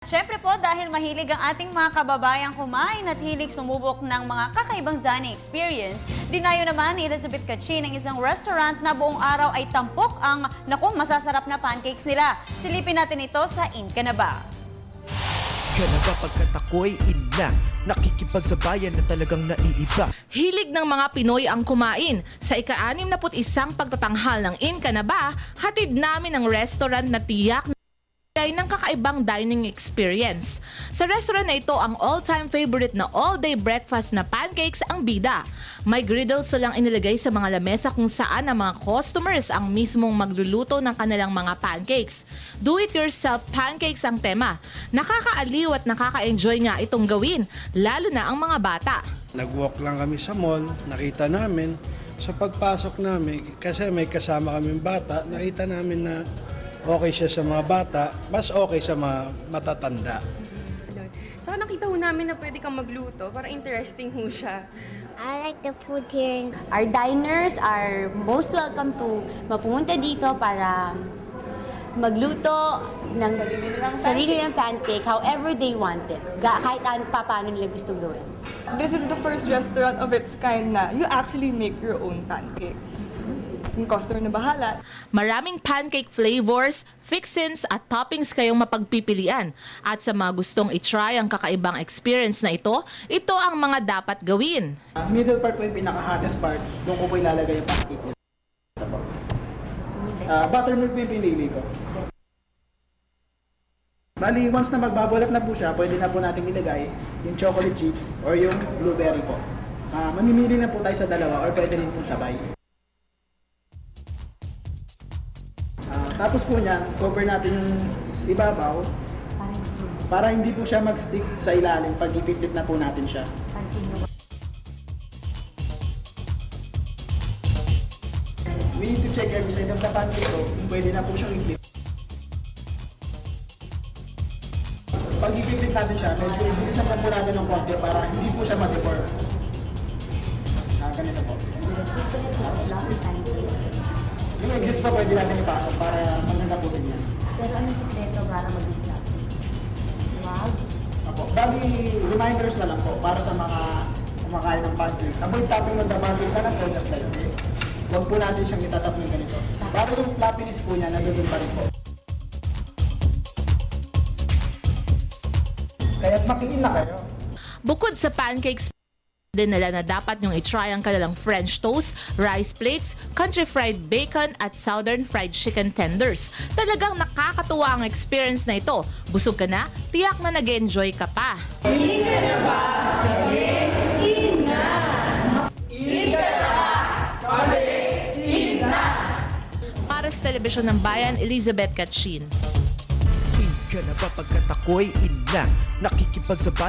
Siyempre po, dahil mahilig ang ating mga kababayang kumain at hilig sumubok ng mga kakaibang dining experience, dinayo naman ni Elizabeth Kachin ng isang restaurant na buong araw ay tampok ang, masasarap na pancakes nila. Silipin natin ito sa In Ka Na Ba? Ka na ba pagkat ako'y ina, nakikipagsabayan na talagang naiiba. Hilig ng mga Pinoy ang kumain. Sa ika-61 pagtatanghal ng In Ka Na Ba, hatid namin ang restaurant na tiyak ng kakaibang dining experience. Sa restaurant na ito, ang all-time favorite na all-day breakfast na pancakes ang bida. May griddle silang inilagay sa mga lamesa kung saan ang mga customers ang mismong magluluto ng kanilang mga pancakes. Do-it-yourself pancakes ang tema. Nakakaaliw at nakaka-enjoy nga itong gawin, lalo na ang mga bata. Nag-walk lang kami sa mall, nakita namin. Sa pagpasok namin, kasi may kasama kaming bata, nakita namin na okay siya sa mga bata, mas okay sa mga matatanda. Tsaka nakita ho namin na pwede kang magluto, para interesting ho siya. I like the food here. Our diners are most welcome to mapumunta dito para magluto ng sarili ng pancake however they want it. Kahit paano nila gustong gawin. This is the first restaurant of its kind na you actually make your own pancake. Yung customer na bahala. Maraming pancake flavors, fixins at toppings kayong mapagpipilian. At sa mga gustong itry ang kakaibang experience na ito ang mga dapat gawin. Middle part po yung pinaka-hottest part. Doon ko po ilalagay yung pancake nito. Buttermilk po yung pinili ko. Bali, once na magbabalat na po siya, pwede na po natin ilagay yung chocolate chips or yung blueberry po. Mamimili na po tayo sa dalawa or pwede rin po sabay. Tapos po niyan, cover natin yung ibabaw para hindi po siya mag-stick sa ilalim pag ipiplit na po natin siya. We need to check every side of the pancake kung pwede na po siyang i-flip. Pag ipiplit natin siya, medyo ibisan na po natin ng konti para hindi po siya mag-deform. Ganito po. Yung exist pa pwede natin ipasok para magnanaputin yan. Pero anong sikreto para mag-igla? Wow! Apo. Bali, reminders na lang po para sa mga kumakain ng pancake. Avoid tapping ng the pancake na lang po just like this. Huwag po natin siyang itatap ng ganito. Para yung flappiness po niya, nandun pa rin po. Kaya't makiin na kayo. Bukod sa pancakes, din nila na dapat nyong itry ang kanilang French toast, rice plates, country fried bacon at southern fried chicken tenders. Talagang nakakatuwa ang experience na ito. Busog ka na, tiyak na nag-enjoy ka pa. In ka na ba? In na! In ka na! In na! Para sa Telebisyon ng Bayan, Elizabeth Kachin. In ka na ba pagkat ako'y ina, nakikipagsabayan